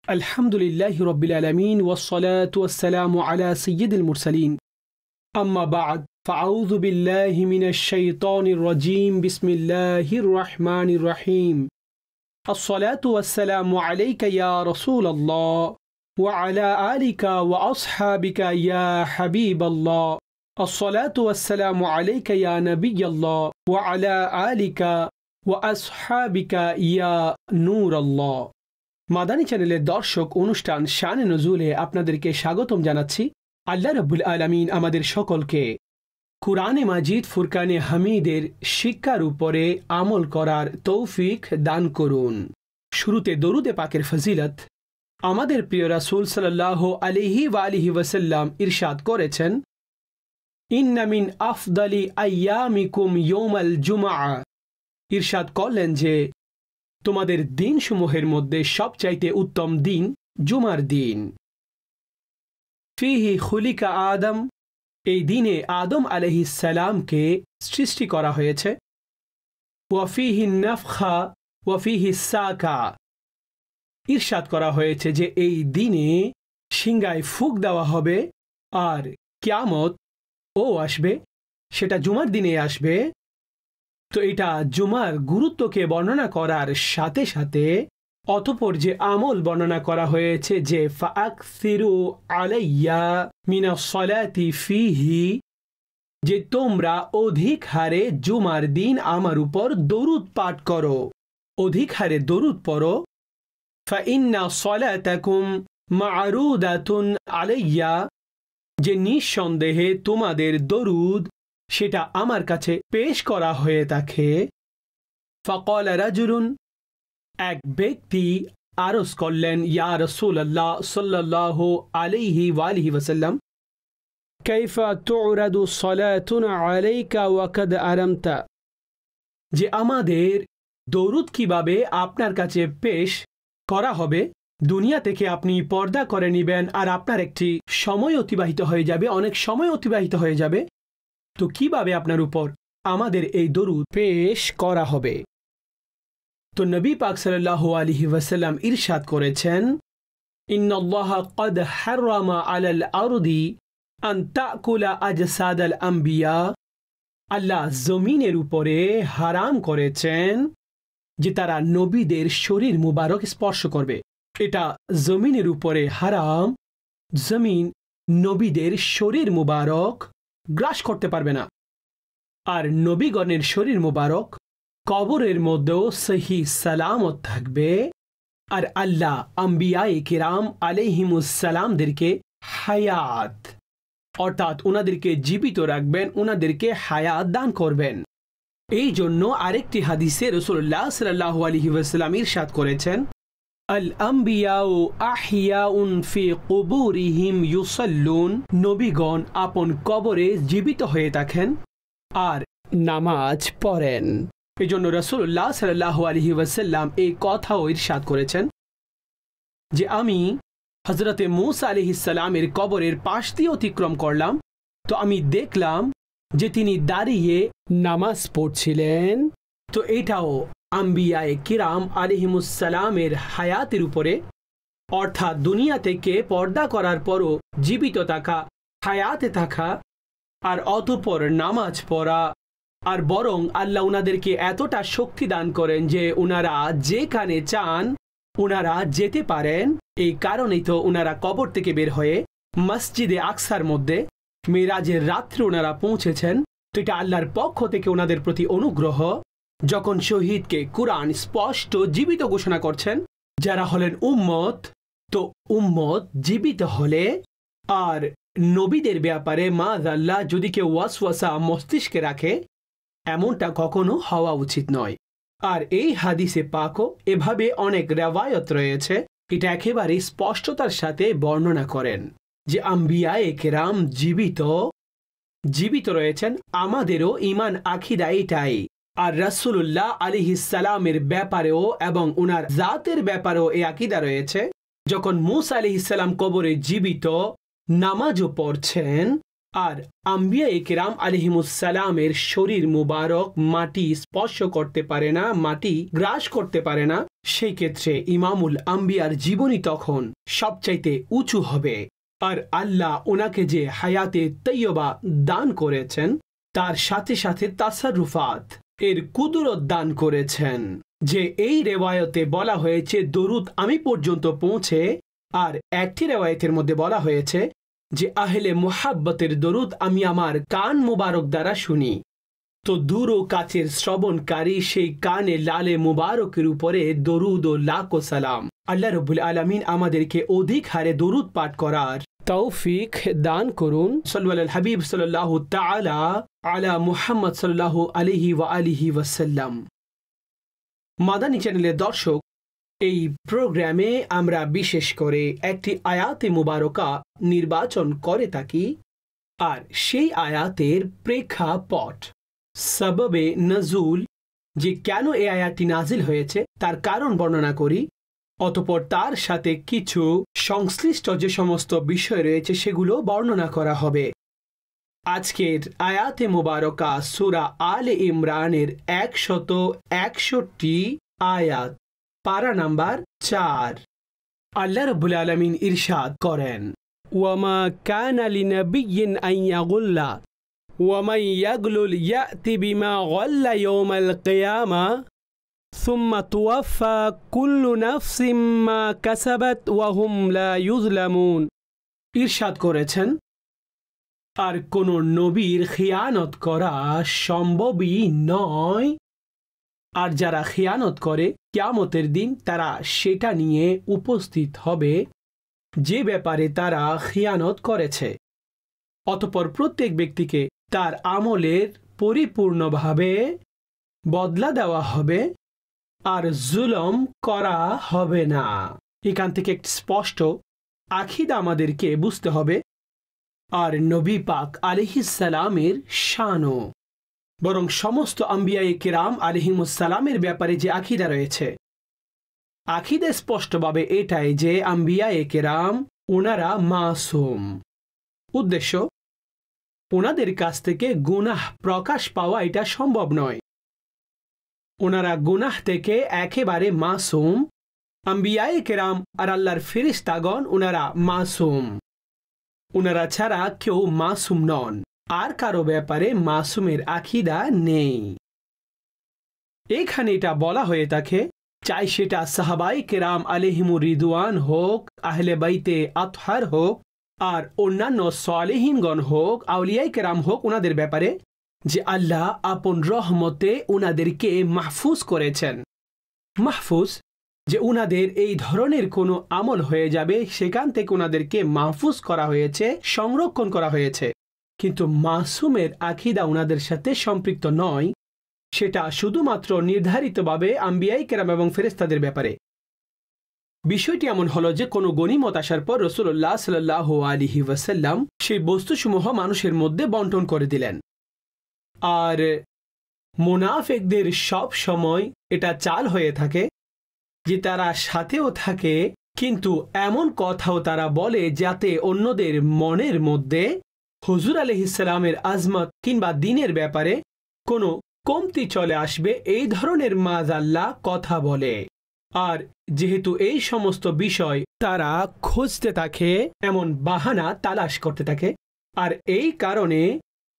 अल्हम्दुलिल्लाहि रब्बिल आलमीन वस्सलातु वस्सलामु अला सय्यिदिल मुरसलीन अम्मा बाद फ़अऊज़ु बिल्लाहि मिनश शैतानिर रजीम बिस्मिल्लाहिर रहमानिर रहीम अस्सलातु वस्सलामु अलैका या रसूलल्लाह व अला आलिका व अस्हाबिका या हबीबल्लाह अस्सलातु वस्सलामु अलैका या नबियल्लाह व अला आलिका व अस्हाबिका या नूरल्लाह। মাদানী চ্যানেলের দর্শক অনুষ্ঠান শানে নজুলে আপনাদেরকে স্বাগতম জানাচ্ছি। আল্লাহ রাব্বুল আলামিন আমাদের সকলকে কুরআনে মাজিদ ফুরকানে হামিদের শিক্ষার উপরে আমল করার তৌফিক দান করুন। শুরুতে দরুদে পাকের ফজিলত। আমাদের প্রিয় রাসূল সাল্লাল্লাহু আলাইহি ওয়া আলিহি ওয়াসাল্লাম ইরশাদ করেছেন, ইন্না মিন আফদালি আইয়ামিকুম ইয়াউমাল জুমআ। ইরশাদ করলেন যে তোমাদের দিনসমূহের মধ্যে সবচাইতে উত্তম দিন জুমার দিন। ফিহি খুলিকা আদম, এই দিনে আদম আলাইহিস সালামকে সৃষ্টি করা হয়েছে। ওয়া ফিহি নাফখা ওয়া ফিহি সাকা, ইরশাদ করা হয়েছে যে এই দিনে সিংহায় ফুঁক দেওয়া হবে আর কিয়ামত ও আসবে, সেটা জুমার দিনে আসবে। তো এটা জুমার গুরুত্বকে বর্ণনা করার সাথে সাথে অতঃপর যে আমল বর্ণনা করা হয়েছে যে ফাআকসিরু আলাইয়া মিনাস সালাতি ফিহি, যে তোমরা অধিক হারে জুমার দিন আমার উপর দরুদ পাঠ করো, অধিক হারে দরুদ পড়ো। ফাইন্না সালাতাকুম মা'রুদাতুন আলাইয়া, যে নিঃসন্দেহে তোমাদের দরুদ সেটা আমার কাছে পেশ করা হয়ে থাকে। ফাকাল রাজুলুন, এক ব্যক্তি আরজ করলেন, ইয়া রাসূলুল্লাহ সাল্লাল্লাহু আলাইহি ওয়া আলিহি ওয়াসাল্লাম, কাইফা তু'রাদু সালাতুনা আলাইকা ওয়া কাদ আরামতা, যে আমাদের দরুদ কিভাবে আপনার কাছে পেশ করা হবে। দুনিয়া থেকে আপনি পর্দা করে নেবেন আর আপনার একটি সময় অতিবাহিত হয়ে যাবে, অনেক সময় অতিবাহিত হয়ে যাবে, তো কিভাবে আপনার উপর আমাদের এই দরুদ পেশ করা হবে। তো নবী পাক সাল্লাল্লাহু আলাইহি ওয়াসাল্লাম ইরশাদ করেছেন, ইন্নাল্লাহা ক্বাদ হারামা আলাল আরদি আন তাকুলা আজসাদাল আম্বিয়া, আল্লাহ জমিনের উপরে হারাম করেছেন যে তারা নবীদের শরীর মুবারক স্পর্শ করবে। এটা জমিনের উপরে হারাম, জমিন নবীদের শরীর মুবারক গ্রাস করতে পারবে না। আর নবীগণের শরীর মুবারক কবরের মধ্যেও সহি সালামত থাকবে। আর আল্লাহ আম্বিয়ায়ে কিরাম আলাইহিমুস সালামদেরকে হায়াত, অর্থাৎ ওনাদেরকে জীবিত রাখবেন, ওনাদেরকে হায়াত দান করবেন। এই জন্য আরেকটি হাদিসে রাসূলুল্লাহ সাল্লাল্লাহু আলাইহি ওয়াসাল্লাম ইরশাদ করেছেন, আল আম্বিয়াউ আহিয়াউন ফি কুবুরিহিম ইউসাল্লুন, নবীগণ আপন কবরে জীবিত হয়ে থাকেন আর নামাজ পড়েন। এই জন্য রাসূলুল্লাহ সাল্লাল্লাহু আলাইহি ওয়াসাল্লাম এই কথাও ইরশাদ করেছেন যে আমি হযরতে মূসা আলাইহিস সালামের কবরের পাশ দিয়ে অতিক্রম করলাম, তো আমি দেখলাম যে তিনি দাঁড়িয়ে নামাজ পড়ছিলেন। তো এটাও আম্বিয়ায়ে কিরাম আলাইহিমুস সালামের হায়াতের উপরে, অর্থাৎ দুনিয়া থেকে পর্দা করার পরও জীবিত থাকা, হায়াতে থাকা আর অতঃপর নামাজ পড়া। আর বরং আল্লাহ উনাদেরকে এতটা শক্তি দান করেন যে উনারা যেখানে চান উনারা যেতে পারেন। এই কারণেই তো উনারা কবর থেকে বের হয়ে মসজিদে আকসার মধ্যে মেরাজের রাত্রে ওনারা পৌঁছেছেন। তো এটা আল্লাহর পক্ষ থেকে ওনাদের প্রতি অনুগ্রহ। যখন শহীদকে কুরআন স্পষ্ট জীবিত ঘোষণা করছেন, যারা হলেন উম্মত, তো উম্মত জীবিত হলে আর নবীদের ব্যাপারে মাআযাল্লাহ যদি কেউ ওয়াসওয়াসা মস্তিষ্কে রাখে, এমনটা কখনো হওয়া উচিত নয়। আর এই হাদিসে পাকও এভাবে অনেক রিওয়ায়াত রয়েছে, এটা একেবারে স্পষ্টতার সাথে বর্ণনা করেন যে আম্বিয়ায়ে কেরাম জীবিত রয়েছেন। আমাদেরও ঈমান আকীদা এটাই। আর রাসূলুল্লাহ আলাইহিস সালামের ব্যাপারেও এবং উনার জাতের ব্যাপারেও এই আকীদা রয়েছে। যখন মূসা আলাইহিস সালাম কবরে জীবিত, নামাজও পড়ছেন, আর আম্বিয়ায়ে কিরাম আলাইহিমুস সালামের শরীর মুবারক মাটি স্পর্শ করতে পারে না, মাটি গ্রাস করতে পারে না, সেই ক্ষেত্রে ইমামুল আম্বিয়ার জীবনী তখন সবচাইতে উঁচু হবে। আর আল্লাহ ওনাকে যে হায়াতে তৈয়বা দান করেছেন তার সাথে সাথে তাসারুফাত এর কুদরত দান করেছেন, যে এই রেওয়ায়তে বলা হয়েছে দরুদ আমি পর্যন্ত পৌঁছে, আর একটি রেওয়ায়তের মধ্যে বলা হয়েছে যে আহলে মুহাব্বতের দরুদ আমি আমার কান মুবারক দ্বারা শুনি। তো দূর ও কাছের শ্রবণকারী সেই কানে লালে মুবারকের উপরে দরুদ ও লাখ সালাম। আল্লাহ রাব্বুল আলামিন আমাদেরকে অধিক হারে দরুদ পাঠ করার তৌফিক দান করুন। সাল্লাল্লাহু আলাল হাবিব সাল্লাল্লাহু তাআলা আলা মুহাম্মদ সাল্লাল্লাহু আলাইহি ওয়া আলিহি ওয়াসাল্লাম। মাদানী চ্যানেলের দর্শক, এই প্রোগ্রামে আমরা বিশেষ করে একটি আয়াতে মুবারকা নির্বাচন করে থাকি, আর সেই আয়াতের প্রেক্ষাপট সববে নজুল, যে কেন এই আয়াতটি নাজিল হয়েছে তার কারণ বর্ণনা করি। অতঃপর তার সাথে কিছু সংশ্লিষ্ট যে সমস্ত বিষয় রয়েছে সেগুলো বর্ণনা করা হবে। আজকের আয়াতে মুবারকা সূরা আলে ইমরানের 161 আয়াত, পারা নাম্বার 4। আল্লাহ রাব্বুল আলামিন ইরশাদ করেন, ওয়ামা কানা লিনাবিয়্যিন আন ইয়াগুল্লা ওয়ামান ইয়াগলুল ইয়াতি বিমা গাল্লা ইয়াওমাল কিয়ামা সুম্মা তুওয়াফা কুল্লু নাফসিম মা কাসাবাত ওয়া হুম লা ইউযলামুন। ইরশাদ করেছেন, আর কোন নবীর খিয়ানত করা সম্ভবই নয়, আর যারা খিয়ানত করে কিয়ামতের দিন তারা সেটা নিয়ে উপস্থিত হবে যে ব্যাপারে তারা খিয়ানত করেছে। অতঃপর প্রত্যেক ব্যক্তিকে তার আমলের পরিপূর্ণভাবে বদলা দেওয়া হবে, আর জুলম করা হবে না। এখান থেকে একটি স্পষ্ট আকীদা আমাদেরকে বুঝতে হবে। আর নবী পাক আলাইহিস সালামের শানও, বরং সমস্ত আম্বিয়ায়ে কেরাম আলাইহিমুস সালামের ব্যাপারে যে আকীদা রয়েছে, আকীদা স্পষ্টভাবে এটাই যে আম্বিয়ায়ে কেরাম ওনারা মাসুম। উদ্দেশ্য, ওনাদের কাছ থেকে গুনাহ প্রকাশ পাওয়া এটা সম্ভব নয়। ওনারা গুনাহ থেকে একেবারে মাসুম। আম্বিয়ায়ে কেরাম আর আল্লাহর ফেরেশতাগণ ওনারা মাসুম। ওনারা ছাড়া কেউ মাসুম নন, আর কারো ব্যাপারে মাসুমের আকীদা নেই। এখানে এটা বলা হয়ে থাকে, চাই সেটা সাহাবায়ে কেরাম আলাইহিমুর রিদওয়ান হোক, আহলে বাইতে আতহার হোক, আর অন্যান্য সালেহিনগণ হোক, আউলিয়ায়ে কেরাম হোক, ওনাদের ব্যাপারে যে আল্লাহ আপন রহমতে ওনাদেরকে মাহফুজ করেছেন। মাহফুজ, যে ওনাদের এই ধরনের কোনো আমল হয়ে যাবে সেখান থেকে ওনাদেরকে মাহফুজ করা হয়েছে, সংরক্ষণ করা হয়েছে। কিন্তু মাসুমের আকীদা ওনাদের সাথে সম্পৃক্ত নয়, সেটা শুধুমাত্র নির্ধারিতভাবে আম্বিয়ায়ে কেরাম এবং ফেরেশতাদের ব্যাপারে। বিষয়টি এমন হলো যে কোনো গনিমত আসার পর রাসূলুল্লাহ সাল্লাল্লাহু আলাইহি ওয়াসাল্লাম সেই বস্তুসমূহ মানুষের মধ্যে বন্টন করে দিলেন। আর মুনাফিকদের সব সময় এটা চাল হয়ে থাকে যে তারা সাথেও থাকে, কিন্তু এমন কথাও তারা বলে যাতে অন্যদের মনের মধ্যে হুজুর আলাইহিস সালামের আজমত কিংবা দ্বীনের ব্যাপারে কোনো কমতি চলে আসবে, এই ধরনের মাযাল্লাহ কথা বলে। আর যেহেতু এই সমস্ত বিষয় তারা খুঁজতে থাকে, এমন বাহানা তালাশ করতে থাকে, আর এই কারণে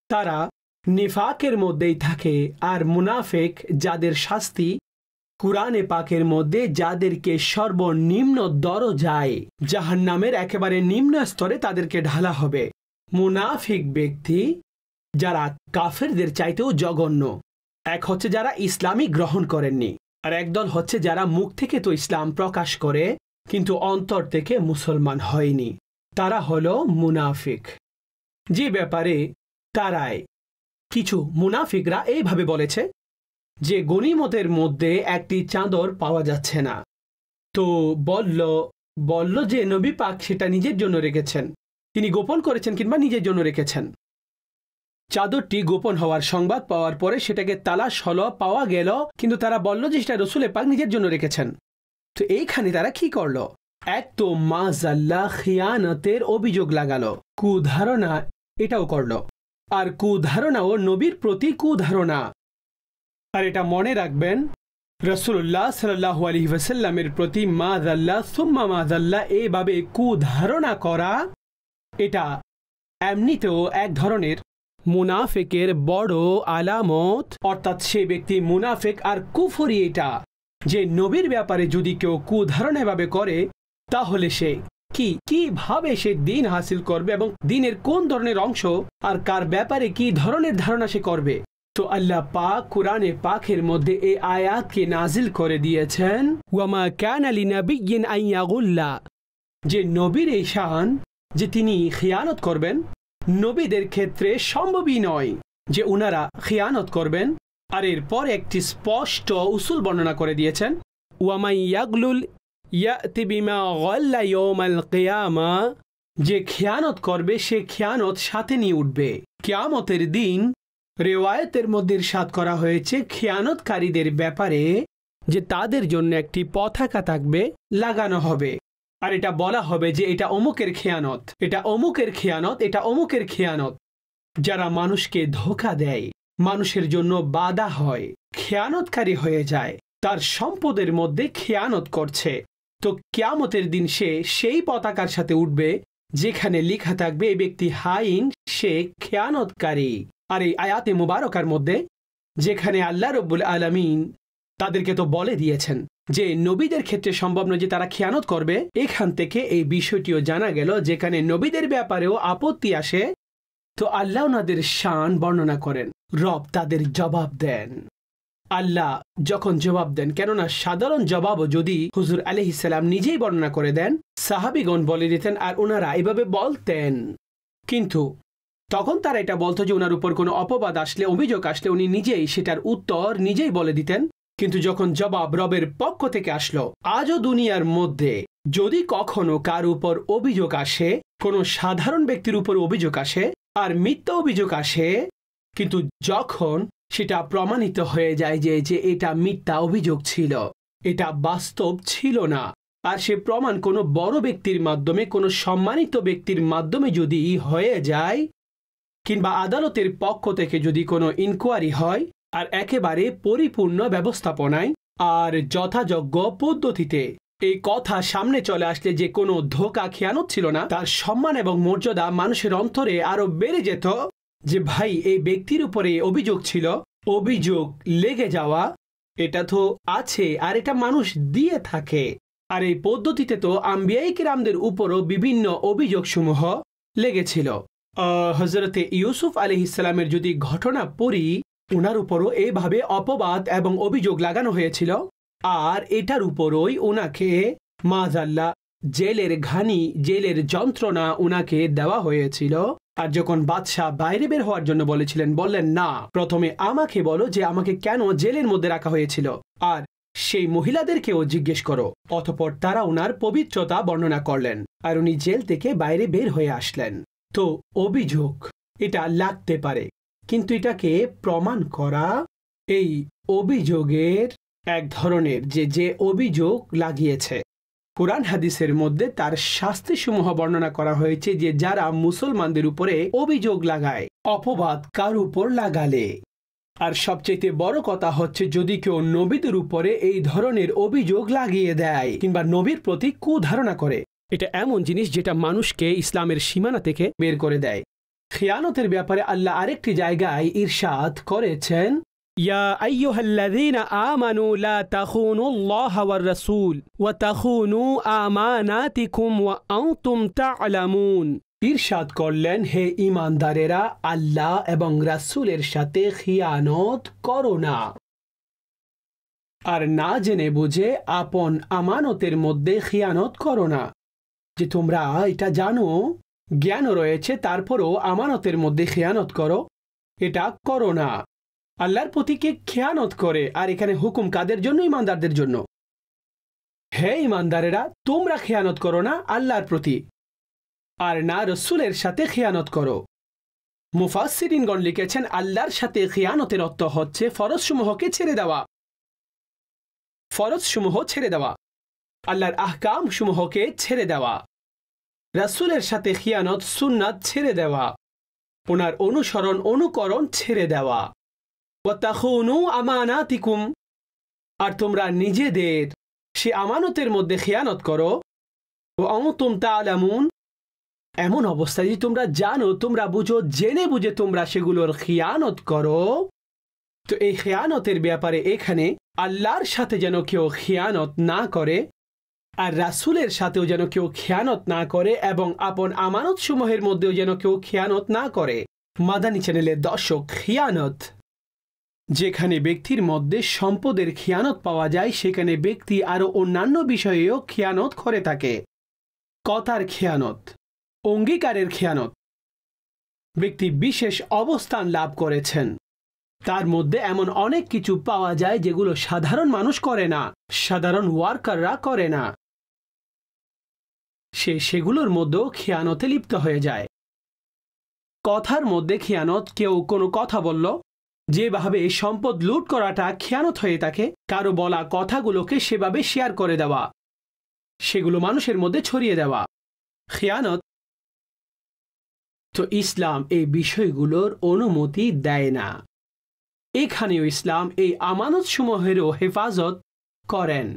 তারা নিফাকের মধ্যেই থাকে। আর মুনাফিক যাদের শাস্তি কুরআনে পাকের মধ্যে যাদেরকে সর্বনিম্ন দরজায় জাহান্নামের একেবারে নিম্ন স্তরে তাদেরকে ঢালা হবে। মুনাফিক ব্যক্তি যারা কাফেরদের চাইতেও জঘন্য। এক হচ্ছে যারা ইসলামই গ্রহণ করেননি, আর একদল হচ্ছে যারা মুখ থেকে তো ইসলাম প্রকাশ করে কিন্তু অন্তর থেকে মুসলমান হয়নি। তারা হলো মুনাফিক। যে ব্যাপারে তারাই কিছু মুনাফিকরা এইভাবে বলেছে যে গনিমতের মধ্যে একটি চাদর পাওয়া যাচ্ছে না, তো বলল যে নবী পাক সেটা নিজের জন্য রেখেছেন, তিনি গোপন করেছেন কিংবা নিজের জন্য রেখেছেন। চাদরটি গোপন হওয়ার সংবাদ পাওয়ার পরে সেটাকে তালাশ হলো, পাওয়া গেল, কিন্তু তারা বলল যে সেটা রাসূল পাক নিজের জন্য রেখেছেন। তো এইখানে তারা কি করলো? এক তো মাযাল্লাহ খিয়ানতের অভিযোগ লাগালো, কুধারণা এটাও করলো, আর কুধারণাও নবীর প্রতি কুধারণা। আর এটা মনে রাখবেন, রাসূলুল্লাহ সাল্লাল্লাহু আলাইহি ওয়াসাল্লামের প্রতি মাযাল্লা সুম্মা মাযাল্লা এভাবে কুধারণা করা এটা এমনিতেও এক ধরনের মুনাফিকের বড় আলামত। অর্থাৎ সে ব্যক্তি মুনাফিক আর কুফরি এটা, যে নবীর ব্যাপারে যদি কেউ কুধারণা এভাবে করে তাহলে সে কিভাবে সে দিন হাসিল করবে এবং দিনের কোন ধরনের অংশ আর কার ব্যাপারে কি ধরনের ধারণা সে করবে। তো আল্লাহ পাক কুরআনে পাকের মধ্যে এই আয়াতকে নাজিল করে দিয়েছেন, ওয়ামা কানা লিনাবিয়্যিন আন ইয়াগুল্লা, যে নবীর এই শান যে তিনি খিয়ানত করবেন। নবীদের ক্ষেত্রে সম্ভবই নয় যে উনারা খিয়ানত করবেন। আর এরপর একটি স্পষ্ট উসুল বর্ণনা করে দিয়েছেন, ওয়ামা ইয়াগলুল ইয়াতি বিমা গাল্লা ইয়াউমাল কিয়ামা, যে খিয়ানত করবে সে খিয়ানত সাথে নিয়ে উঠবে কিয়ামতের দিন। রিওয়ায়াতের মধ্যে ইরশাদ করা হয়েছে খিয়ানতকারীদের ব্যাপারে যে তাদের জন্য একটি পতাকা থাকবে, লাগানো হবে, আর এটা বলা হবে যে এটা অমুকের খেয়ানত, এটা অমুকের খেয়ানত, এটা অমুকের খেয়ানত। যারা মানুষকে ধোঁকা দেয়, মানুষের জন্য বাধা হয়, খেয়ানতকারী হয়ে যায়, তার সম্পদের মধ্যে খেয়ানত করছে, তো কিয়ামতের দিন সে সেই পতাকার সাথে উঠবে যেখানে লেখা থাকবে এই ব্যক্তি হাইন, সে খেয়ানতকারী। আর এই আয়াতে মুবারকার মধ্যে যেখানে আল্লাহ রব্বুল আলামিন তাদেরকে তো বলে দিয়েছেন যে নবীদের ক্ষেত্রে সম্ভব নয় যে তারা খেয়ানত করবে, এখান থেকে এই বিষয়টিও জানা গেল যেখানে নবীদের ব্যাপারেও আপত্তি আসে তো আল্লাহ ওনাদের শান বর্ণনা করেন, রব তাদের জবাব দেন। আল্লাহ যখন জবাব দেন, কেননা সাধারণ জবাবও যদি হুজুর আলাইহিস সালাম নিজেই বর্ণনা করে দেন, সাহাবীগণ বলে দিতেন আর ওনারা এভাবে বলতেন, কিন্তু তখন তারা এটা বলতো যে ওনার উপর কোনো অপবাদ আসলে, অভিযোগ আসলে উনি নিজেই সেটার উত্তর নিজেই বলে দিতেন। কিন্তু যখন জবাব রবের পক্ষ থেকে আসলো, আজও দুনিয়ার মধ্যে যদি কখনো কার উপর অভিযোগ আসে, কোনো সাধারণ ব্যক্তির উপর অভিযোগ আসে আর মিথ্যা অভিযোগ আসে, কিন্তু যখন সেটা প্রমাণিত হয়ে যায় যে এটা মিথ্যা অভিযোগ ছিল, এটা বাস্তব ছিল না, আর সে প্রমাণ কোনো বড় ব্যক্তির মাধ্যমে, কোনো সম্মানিত ব্যক্তির মাধ্যমে যদি হয়ে যায়, কিংবা আদালতের পক্ষ থেকে যদি কোনো ইনকোয়ারি হয় আর একেবারে পরিপূর্ণ ব্যবস্থাপনায় আর যথাযোগ্য পদ্ধতিতে এই কথা সামনে চলে আসলে যে কোনো ধোঁকা খেয়ানত ছিল না, তার সম্মান এবং মর্যাদা মানুষের অন্তরে আরো বেড়ে যেত যে ভাই এই ব্যক্তির উপরে অভিযোগ ছিল, অভিযোগ লেগে যাওয়া এটা তো আছে আর এটা মানুষ দিয়ে থাকে। আর এই পদ্ধতিতে তো আম্বিয়ায়ে কিরামদের উপরও বিভিন্ন অভিযোগসমূহ লেগেছিল। হযরতে ইউসুফ আলাইহিস সালামের যদি ঘটনা পড়ি, ওনার উপরও এভাবে অপবাদ এবং অভিযোগ লাগানো হয়েছিল, আর এটার উপরই ওনাকে মাযাল্লাহ জেলের ঘানি, জেলের যন্ত্রণা ওনাকে দেওয়া হয়েছিল। আর যখন বাদশাহ বাইরে বের হওয়ার জন্য বলেছিলেন, বললেন না, প্রথমে আমাকে বলো যে আমাকে কেন জেলের মধ্যে রাখা হয়েছিল, আর সেই মহিলাদেরকেও জিজ্ঞেস করো। অতঃপর তারা ওনার পবিত্রতা বর্ণনা করলেন আর উনি জেল থেকে বাইরে বের হয়ে আসলেন। তো অভিযোগ এটা লাগতে পারে, কিন্তু এটাকে প্রমাণ করা, এই অভিযোগের এক ধরনের যে অভিযোগ লাগিয়েছে, কুরআন হাদিসের মধ্যে তার শাস্তিসমূহ বর্ণনা করা হয়েছে যে যারা মুসলমানদের উপরে অভিযোগ লাগায়, অপবাদ কার উপর লাগালে। আর সবচেয়ে বড় কথা হচ্ছে যদি কেউ নবীদের উপরে এই ধরনের অভিযোগ লাগিয়ে দেয় কিংবা নবীর প্রতি কুধারণা করে, এটা এমন জিনিস যেটা মানুষকে ইসলামের সীমানা থেকে বের করে দেয়। খিয়ানতের ব্যাপারে আল্লাহ আরেকটি জায়গায় ইরশাদ করেছেন, ইয়া আইয়ুহাল্লাযীনা আমানু লা তাখুনুল্লাহা ওয়ার রাসূল ওয়া তাখুনু আমানাতিকুম ওয়া আনতুম তা'লামুন। ইরশাদ করলেন, হে ঈমানদারেরা, আল্লাহ এবং রাসূলের সাথে খিয়ানত করো না, আর না জেনে বুঝে আপন আমানতের মধ্যে খিয়ানত করো না। যে তোমরা এটা জানো, জ্ঞান রয়েছে, তারপরও আমানতের মধ্যে খেয়ানত করো, এটা করো না। আল্লাহর প্রতি কে খেয়ানত করে, আর এখানে হুকুম কাদের জন্য? ঈমানদারদের জন্য। হে ঈমানদারেরা, তোমরা খেয়ানত করো না আল্লাহর প্রতি, আর না রসুলের সাথে খেয়ানত করো। মুফাসসিরিনগণ লিখেছেন আল্লাহর সাথে খেয়ানতের অর্থ হচ্ছে ফরজসমূহকে ছেড়ে দেওয়া, ফরজসমূহ ছেড়ে দেওয়া, আল্লাহর আহকাম সমূহকে ছেড়ে দেওয়া। রাসূলের সাথে খিয়ানত সুন্নাত ছেড়ে দেওয়া, ওনার অনুসরণ অনুকরণ ছেড়ে দেওয়া। ওয়া তাখুনু আমানাতিকুম, আর তোমরা নিজেদের সে আমানতের মধ্যে খেয়ানত করো, ও আনতুম তা'লামুন, এমন অবস্থায় যে তোমরা জানো, তোমরা বুঝো, জেনে বুঝে তোমরা সেগুলোর খেয়ানত করো। তো এই খেয়ানতের ব্যাপারে এখানে আল্লাহর সাথে যেন কেউ খেয়ানত না করে, আর রাসূলের সাথেও যেন কেউ খেয়ানত না করে, এবং আপন আমানত সমূহের মধ্যেও যেন কেউ খেয়ানত না করে। মাদানী চ্যানেলের দর্শক, খেয়ানত যেখানে ব্যক্তির মধ্যে সম্পদের খেয়ানত পাওয়া যায়, সেখানে ব্যক্তি আরও অন্যান্য বিষয়েও খেয়ানত করে থাকে। কথার খেয়ানত, অঙ্গীকারের খেয়ানত। ব্যক্তি বিশেষ অবস্থান লাভ করেছেন, তার মধ্যে এমন অনেক কিছু পাওয়া যায় যেগুলো সাধারণ মানুষ করে না, সাধারণ ওয়ার্কাররা করে না। সেগুলোর মধ্যেও খেয়ানতে লিপ্ত হয়ে যায়। কথার মধ্যে খেয়ানত, কেউ কোনো কথা বলল, যেভাবে সম্পদ লুট করাটা খেয়ানত হয়ে থাকে, কারো বলা কথাগুলোকে সেভাবে শেয়ার করে দেওয়া, সেগুলো মানুষের মধ্যে ছড়িয়ে দেওয়া খেয়ানত। তো ইসলাম এই বিষয়গুলোর অনুমতি দেয় না। এখানেও ইসলাম এই আমানত সমূহেরও হেফাজত করেন।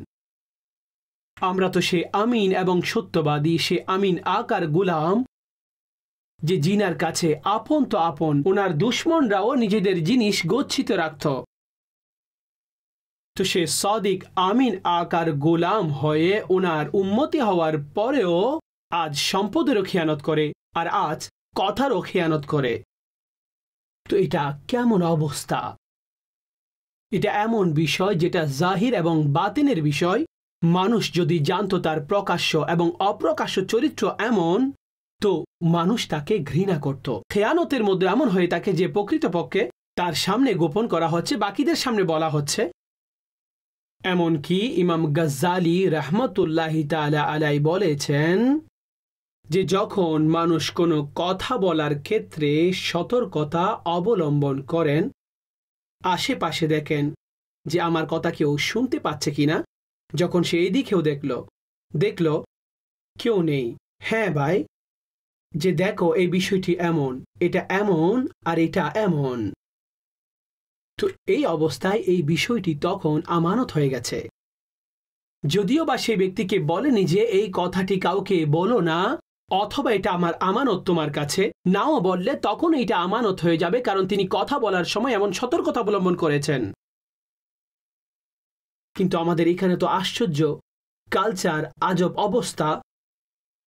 আমরা তো সে আমিন এবং সত্যবাদী, সে আমিন আকার গুলাম, যে জিনার কাছে আপন তো আপন, ওনার দুশ্মনরাও নিজেদের জিনিস গচ্ছিত রাখত। তো সে সাদিক আমিন আকার গোলাম হয়ে ওনার উম্মতি হওয়ার পরেও আজ সম্পদেরও খেয়ানত করে, আর আজ কথারও খেয়ানত করে। তো এটা কেমন অবস্থা? এটা এমন বিষয় যেটা জাহির এবং বাতিনের বিষয়। মানুষ যদি জানতো তার প্রকাশ্য এবং অপ্রকাশ্য চরিত্র এমন, তো মানুষ তাকে ঘৃণা করত। খেয়ানতের মধ্যে এমন হয়ে থাকে যে প্রকৃতপক্ষে তার সামনে গোপন করা হচ্ছে, বাকিদের সামনে বলা হচ্ছে। এমনকি ইমাম গাজ্জালি রাহমাতুল্লাহি তাআলা আলাইহি বলেছেন যে যখন মানুষ কোনো কথা বলার ক্ষেত্রে সতর্কতা অবলম্বন করেন, আশেপাশে দেখেন যে আমার কথা কেউ শুনতে পাচ্ছে কিনা, যখন সে এই দিকেও দেখল কেউ নেই, হ্যাঁ ভাই, যে দেখো এই বিষয়টি এমন, এটা এমন, আর এটা এমন। তো এই অবস্থায় এই বিষয়টি তখন আমানত হয়ে গেছে। যদিও বা সেই ব্যক্তিকে বলেনি যে এই কথাটি কাউকে বলো না, অথবা এটা আমার আমানত তোমার কাছে, নাও বললে তখন এটা আমানত হয়ে যাবে, কারণ তিনি কথা বলার সময় এমন সতর্কতা অবলম্বন করেছেন। কিন্তু আমাদের এখানে তো আশ্চর্য কালচার, আজব অবস্থা।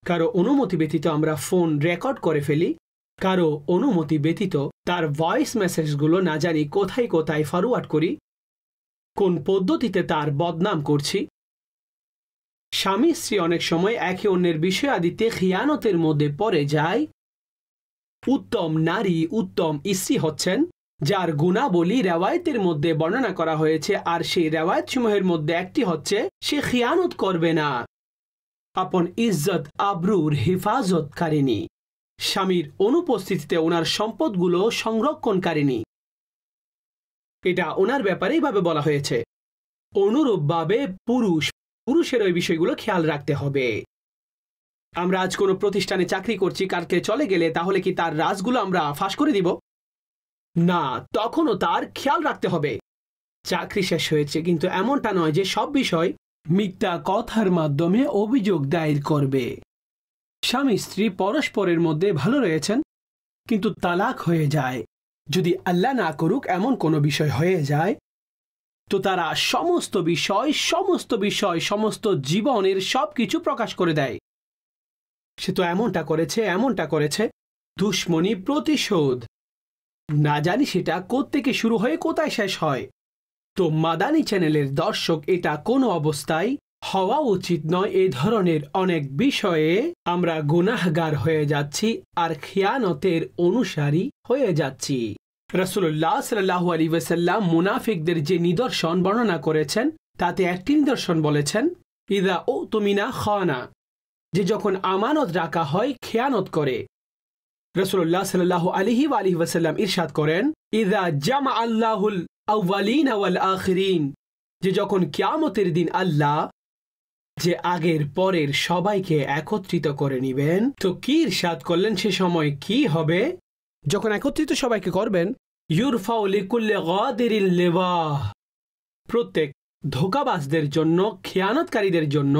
কারো অনুমতি ব্যতীত আমরা ফোন রেকর্ড করে ফেলি, কারো অনুমতি ব্যতীত তার ভয়েস মেসেজগুলো না জানি কোথায় কোথায় ফরওয়ার্ড করি, কোন পদ্ধতিতে তার বদনাম করছি। স্বামী স্ত্রী অনেক সময় একে অন্যের বিষয়াদিতে খিয়ানতের মধ্যে পড়ে যায়। উত্তম নারী, উত্তম স্ত্রী হচ্ছেন যার গুণাবলী রেওয়ায়েতের মধ্যে বর্ণনা করা হয়েছে, আর সেই রেওয়ায়েত সমূহের মধ্যে একটি হচ্ছে সে খিয়ানত করবে না, আপন ইজ্জত আবরুর হেফাজতকারিনী, স্বামীর অনুপস্থিতিতে ওনার সম্পদগুলো সংরক্ষণকারিনী। এটা ওনার ব্যাপারেই ভাবে বলা হয়েছে। অনুরূপভাবে পুরুষের ওই বিষয়গুলো খেয়াল রাখতে হবে। আমরা আজ কোনো প্রতিষ্ঠানে চাকরি করছি, কালকে চলে গেলে তাহলে কি তার রাজগুলো আমরা ফাঁস করে দিব? না, তখনও তার খেয়াল রাখতে হবে। চাকরি শেষ হয়েছে, কিন্তু এমনটা নয় যে সব বিষয় মিথ্যা কথার মাধ্যমে অভিযোগ দায়ের করবে। স্বামী স্ত্রী পরস্পরের মধ্যে ভালো রয়েছেন, কিন্তু তালাক হয়ে যায়, যদি আল্লাহ না করুক এমন কোনো বিষয় হয়ে যায়, তো তারা সমস্ত জীবনের সবকিছু প্রকাশ করে দেয়। সে তো এমনটা করেছে, দুশ্মনী, প্রতিশোধ, না জানি সেটা কোত্থেকে শুরু হয়ে কোথায় শেষ হয়। তো মাদানী চ্যানেলের দর্শক, এটা কোনো অবস্থায় হওয়া উচিত নয়। এই ধরনের অনেক বিষয়ে আমরা গুনাহগার হয়ে যাচ্ছি আর খিয়ানতের অনুসারী হয়ে যাচ্ছি। রাসূলুল্লাহ সাল্লাল্লাহু আলাইহি ওয়াসাল্লাম মুনাফিকদের যে নিদর্শন বর্ণনা করেছেন, তাতে একটি নিদর্শন বলেছেন, ইযা উতুমিনা খানা, যে যখন আমানত রাখা হয় খেয়ানত করে। রাসূলুল্লাহ সাল্লাল্লাহু আলাইহি ওয়াসাল্লাম ইরশাদ করেন, ইযা জামা আল্লাহুল আউয়ালিন ওয়াল আখিরিন, যে যখন কিয়ামতের দিন আল্লাহ যে আগের পরের সবাইকে একত্রিত করে নিবেন, তো কি ইরশাদ করলেন সে সময় কি হবে? যখন একত্রিত সবাইকে করবেন, ইউরফাউ লিকুল্লি গাদিরিন লিওয়াহ, প্রত্যেক ধোঁকাবাজদের জন্য, খেয়ানতকারীদের জন্য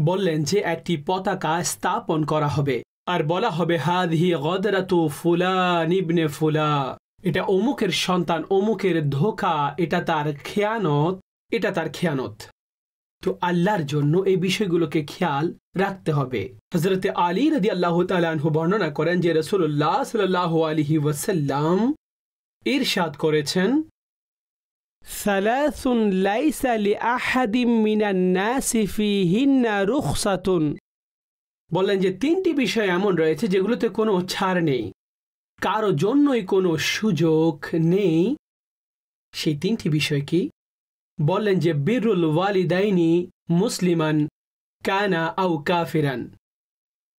বললেন যে একটি পতাকা স্থাপন করা হবে আর বলা হবে হাযিহি গদরাতু ফুলান ইবনে ফুলা, এটা অমুকের সন্তান, অমুকের ধোঁকা, এটা তার খেয়ানত, এটা তার খেয়ানত। তো আল্লাহর জন্য এই বিষয়গুলোকে খেয়াল রাখতে হবে। হযরত আলী রাদিয়াল্লাহু তাআলা আনহু বর্ণনা করেন যে রাসূলুল্লাহ সাল্লাল্লাহু আলাইহি ওয়াসাল্লাম ইরশাদ করেছেন, সালাসুন লাইসা লিআহাদিম মিনান নাসি ফীহিন্না রুখসাতুন, বললেন যে তিনটি বিষয় এমন রয়েছে যেগুলোতে কোনো ছাড় নেই, কারো জন্যই কোনো সুযোগ নেই। সেই তিনটি বিষয় কি? বললেন যে বিরুল ওয়ালিদাইনি মুসলিমান কানা আও কাফিরান,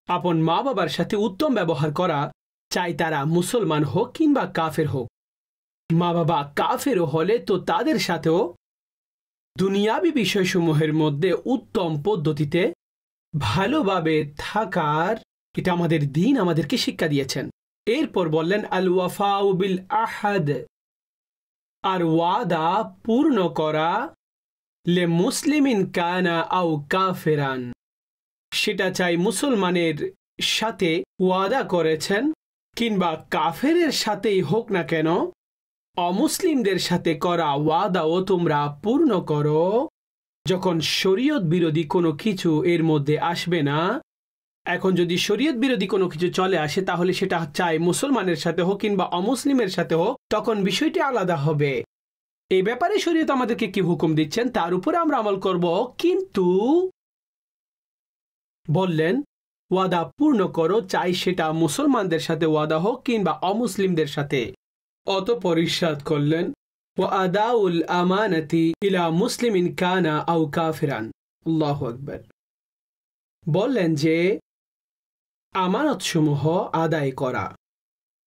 আপন মা বাবার সাথে উত্তম ব্যবহার করা, চাই তারা মুসলমান হোক কিংবা কাফের হোক। মা বাবা কাফের হলে তো তাদের সাথেও দুনিয়াবি বিষয়সমূহের মধ্যে উত্তম পদ্ধতিতে ভালোভাবে থাকার, এটা আমাদের দ্বীন আমাদেরকে শিক্ষা দিয়েছেন। এরপর বললেন আল ওয়াফাউ বিল আহাদ, আর ওয়াদা পূর্ণ করা, লে মুসলিমিন কানা আও কাফেরান, সেটা চাই মুসলমানের সাথে ওয়াদা করেছেন কিংবা কাফেরের সাথেই হোক না কেন, অমুসলিমদের সাথে করা ওয়াদাও তোমরা পূর্ণ করো। যখন শরীয়ত বিরোধী কোনো কিছু এর মধ্যে আসবে না, এখন যদি শরীয়ত বিরোধী কোনো কিছু চলে আসে তাহলে সেটা চাই মুসলমানের সাথে হোক কিংবা অমুসলিমের সাথে হোক, তখন বিষয়টি আলাদা হবে। এই ব্যাপারে শরীয়ত আমাদেরকে কি হুকুম দিচ্ছেন তার উপরে আমরা আমল করব, কিন্তু বললেন ওয়াদা পূর্ণ করো, চাই সেটা মুসলমানদের সাথে ওয়াদা হোক কিংবা অমুসলিমদের সাথে। অতঃপর ইরশাদ করলেন ওয়া আদাউল আমানাতি ইলা মুসলিমিন কানা আও কাফিরান। আল্লাহু আকবার। বললেন যে আমানতসমূহ আদায় করা,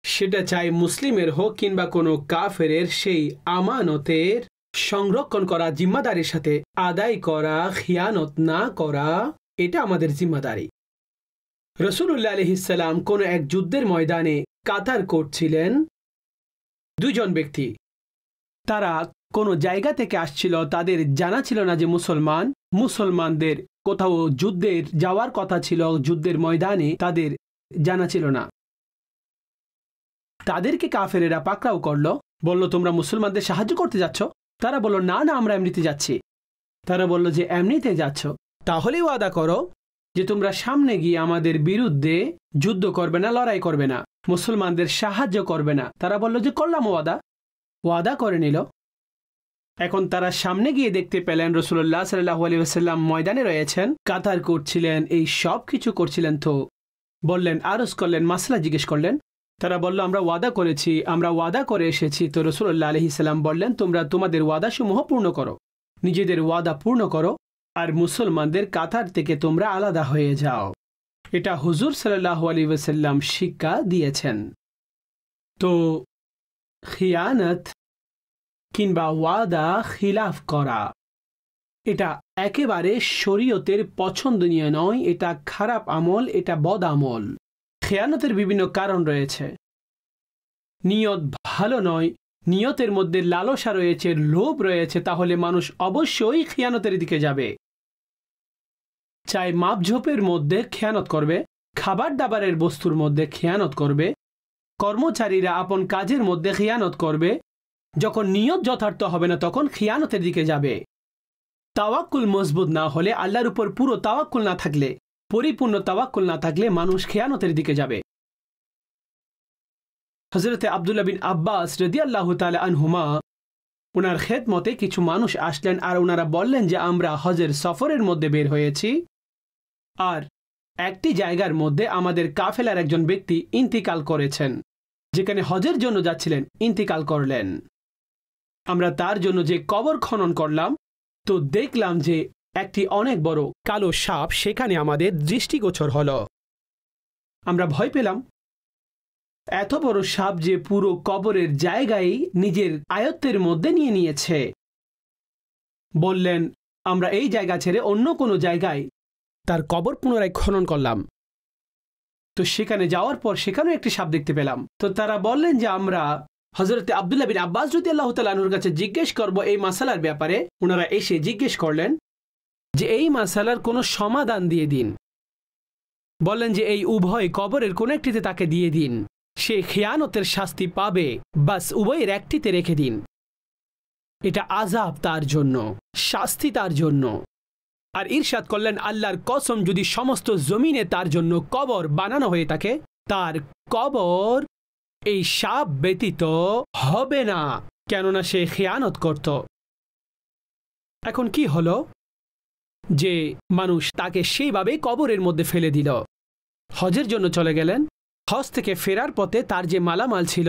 সেটা চাই মুসলিমের হোক কিংবা কোনো কাফেরের, সেই আমানতের সংরক্ষণ করা, জিম্মাদারির সাথে আদায় করা, খিয়ানত না করা, এটা আমাদের জিম্মাদারি। রাসূলুল্লাহ আলাইহিস সালাম কোনো এক যুদ্ধের ময়দানে কাতার করছিলেন। দুইজন ব্যক্তি, তারা কোনো জায়গা থেকে আসছিল, তাদের জানা ছিল না যে মুসলমানদের কোথাও যুদ্ধের যাওয়ার কথা ছিল, যুদ্ধের ময়দানে তাদের জানা ছিল না। তাদেরকে কাফেরেরা পাকড়াও করলো, বলল তোমরা মুসলমানদের সাহায্য করতে যাচ্ছ? তারা বলল না না, আমরা এমনিতে যাচ্ছি। তারা বলল যে এমনিতে যাচ্ছ, তাহলেই ওয়াদা করো যে তোমরা সামনে গিয়ে আমাদের বিরুদ্ধে যুদ্ধ করবে না, লড়াই করবে না, মুসলমানদের সাহায্য করবে না। তারা বলল যে করলাম ওয়াদা করে নিল। এখন তারা সামনে গিয়ে দেখতে পেলেন রাসূলুল্লাহ সাল্লাল্লাহু আলাইহি ওয়াসাল্লাম ময়দানে রয়েছেন, কাতার করছিলেন, এই সব কিছু করছিলেন। তো বললেন, আরজ করলেন, মাসলা জিজ্ঞেস করলেন। তারা বলল আমরা ওয়াদা করেছি, আমরা ওয়াদা করে এসেছি। তো রাসূলুল্লাহ আলাইহিস সালাম বললেন তোমরা তোমাদের ওয়াদাসমূহ পূর্ণ করো, নিজেদের ওয়াদা পূর্ণ করো, আর মুসলমানদের কাতার থেকে তোমরা আলাদা হয়ে যাও। এটা হুজুর সাল্লাল্লাহু আলাইহি ওয়াসাল্লাম শিক্ষা দিয়েছেন। তো খিয়ানত কিংবা ওয়াদা খিলাফ করা, এটা একেবারে শরীয়তের পছন্দনীয় নয়, এটা খারাপ আমল, এটা বদ আমল। খেয়ানতের বিভিন্ন কারণ রয়েছে। নিয়ত ভালো নয়, নিয়তের মধ্যে লালসা রয়েছে, লোভ রয়েছে, তাহলে মানুষ অবশ্যই খেয়ানতের দিকে যাবে। চাই মাপঝোপের মধ্যে খেয়ানত করবে, খাবার দাবারের বস্তুর মধ্যে খেয়ানত করবে, কর্মচারীরা আপন কাজের মধ্যে খেয়ানত করবে। যখন নিয়ত যথার্থ হবে না তখন খেয়ানতের দিকে যাবে। তাওয়াক্কুল মজবুত না হলে, আল্লাহর উপর পুরো তাওয়াক্কুল না থাকলে, পরিপূর্ণ তাওয়াক্কুল না থাকলে মানুষ খেয়ানতের দিকে যাবে। হযরত আব্দুল্লাহ বিন আব্বাস রাদিয়াল্লাহু তাআলা আনহুমা, ওনার খেদমতে কিছু মানুষ আসলেন আর ওনারা বললেন যে আমরা হজের সফরের মধ্যে বের হয়েছি, আর একটি জায়গার মধ্যে আমাদের কাফেলার একজন ব্যক্তি ইন্তিকাল করেছেন, যেখানে হজের জন্য যাচ্ছিলেন, ইন্তিকাল করলেন। আমরা তার জন্য যে কবর খনন করলাম, তো দেখলাম যে একটি অনেক বড় কালো সাপ সেখানে আমাদের দৃষ্টিগোচর হল। আমরা ভয় পেলাম, এত বড় সাপ যে পুরো কবরের জায়গায় নিজের আয়ত্তের মধ্যে নিয়ে নিয়েছে। বললেন আমরা এই জায়গা ছেড়ে অন্য কোনো জায়গায় তার কবর পুনরায় খনন করলাম। তো সেখানে যাওয়ার পর সেখানেও একটি সাপ দেখতে পেলাম। তো তারা বললেন যে আমরা হযরতে আব্দুল্লাহ বিন আব্বাস রাদিয়াল্লাহু তাআলা আনহুর কাছে জিজ্ঞেস করব এই মাসালার ব্যাপারে। ওনারা এসে জিজ্ঞেস করলেন যে এই মাসালার কোনো সমাধান দিয়ে দিন। বললেন যে এই উভয় কবরের কোন একটিতে তাকে দিয়ে দিন, সে খিয়ানতের শাস্তি পাবে, বাস উভয়ের একটিতে রেখে দিন। এটা আযাব তার জন্য, শাস্তি তার জন্য। আর ইরশাদ করলেন আল্লাহর কসম যদি সমস্ত জমিনে তার জন্য কবর বানানো হয়ে থাকে, তার কবর এই সাপ ব্যতীত হবে না, কেননা সে খিয়ানত করত। এখন কি হলো যে মানুষ তাকে সেইভাবে কবরের মধ্যে ফেলে দিল। হজের জন্য চলে গেলেন, হজ থেকে ফেরার পথে তার যে মালামাল ছিল,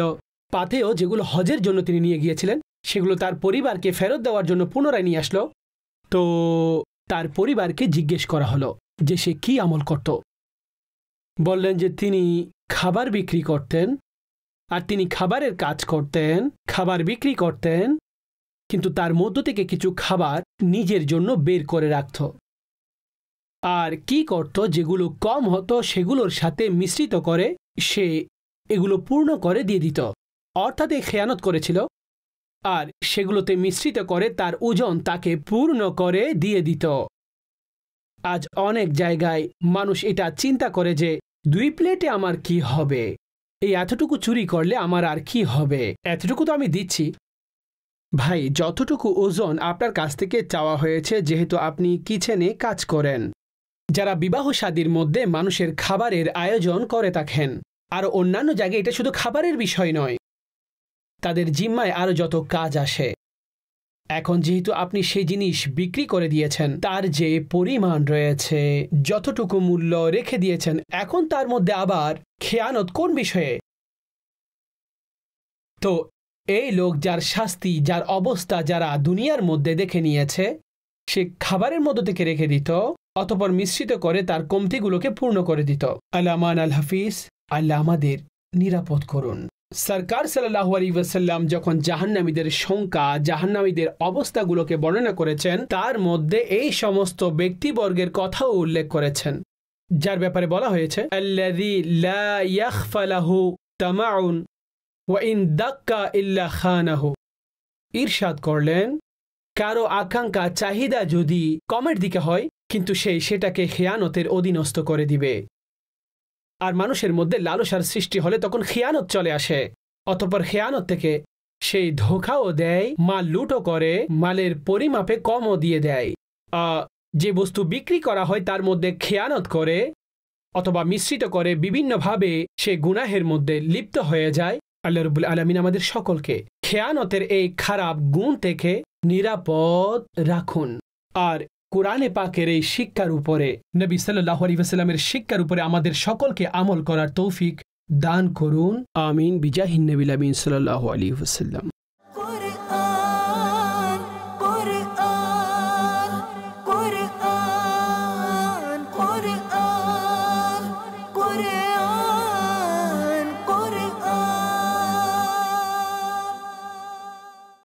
পাথেও যেগুলো হজের জন্য তিনি নিয়ে গিয়েছিলেন, সেগুলো তার পরিবারকে ফেরত দেওয়ার জন্য পুনরায় নিয়ে আসলো। তো তার পরিবারকে জিজ্ঞেস করা হলো যে সে কি আমল করত। বললেন যে তিনি খাবার বিক্রি করতেন, আর তিনি খাবারের কাজ করতেন, খাবার বিক্রি করতেন, কিন্তু তার মধ্য থেকে কিছু খাবার নিজের জন্য বের করে রাখত। আর কি করত, যেগুলো কম হতো সেগুলোর সাথে মিশ্রিত করে সে এগুলো পূর্ণ করে দিয়ে দিত। অর্থাৎ এই খেয়ানত করেছিল, আর সেগুলোতে মিশ্রিত করে তার ওজন তাকে পূর্ণ করে দিয়ে দিত। আজ অনেক জায়গায় মানুষ এটা চিন্তা করে যে 2 প্লেটে আমার কি হবে, এই এতটুকু চুরি করলে আমার আর কি হবে, এতটুকু তো আমি দিচ্ছি। ভাই, যতটুকু ওজন আপনার কাছ থেকে চাওয়া হয়েছে, যেহেতু আপনি কিচেনে কাজ করেন, যারা বিবাহ শাদীর মধ্যে মানুষের খাবারের আয়োজন করে থাকেন, আর অন্যান্য জায়গায় এটা শুধু খাবারের বিষয় নয়, তাদের জিম্মায় আরও যত কাজ আসে। এখন যেহেতু আপনি সেই জিনিস বিক্রি করে দিয়েছেন, তার যে পরিমাণ রয়েছে, যতটুকু মূল্য রেখে দিয়েছেন, এখন তার মধ্যে আবার খেয়ানত কোন বিষয়ে? তো এই লোক যার শাস্তি, যার অবস্থা যারা দুনিয়ার মধ্যে দেখে নিয়েছে, সে খাবারের মধ্য থেকে রেখে দিত, অতঃপর মিশ্রিত করে তার কমতিগুলোকে পূর্ণ করে দিত। আল-আমান আল হাফিজ, আল্লাহ আমাদের নিরাপদ করুন। সরকার সাল্লাল্লাহু আলাইহি ওয়াসাল্লাম যখন জাহান্নামীদের সংখ্যা, জাহান্নামীদের অবস্থাগুলোকে বর্ণনা করেছেন, তার মধ্যে এই সমস্ত ব্যক্তিবর্গের কথাও উল্লেখ করেছেন, যার ব্যাপারে বলা হয়েছে আল্লাযী লা ইয়াখফা লাহু তামাউন ওয়া ইন দাক্কা ইল্লা খানাহু। ইরশাদ করলেন, কারো আকাঙ্ক্ষা, চাহিদা যদি কমের দিকে হয়, কিন্তু সেটাকে খেয়ানতের অধীনস্থ করে দিবে। আর মানুষের মধ্যে লালসার সৃষ্টি হলে তখন খেয়ানত চলে আসে, অতঃপর খেয়ানত থেকে সেই ধোঁকাও দেয়, মাল লুটও করে, মালের পরিমাপে কমও দিয়ে দেয়। যে বস্তু বিক্রি করা হয় তার মধ্যে খেয়ানত করে অথবা মিশ্রিত করে, বিভিন্নভাবে সে গুনাহের মধ্যে লিপ্ত হয়ে যায়। আল্লাহ রাব্বুল আলামিন আমাদের সকলকে খেয়ানতের এই খারাপ গুণ থেকে নিরাপদ রাখুন। আর কোরআনে পাকের এই শিক্ষার উপরে, নবী সাল্লাল্লাহু আলাইহি ওয়াসাল্লামের শিক্ষার উপরে আমাদের সকলকে আমল করার তৌফিক দান করুন। আমিন বিজাহিন নবীল আমিন সাল্লাল্লাহু আলাইহি ওয়াসাল্লাম।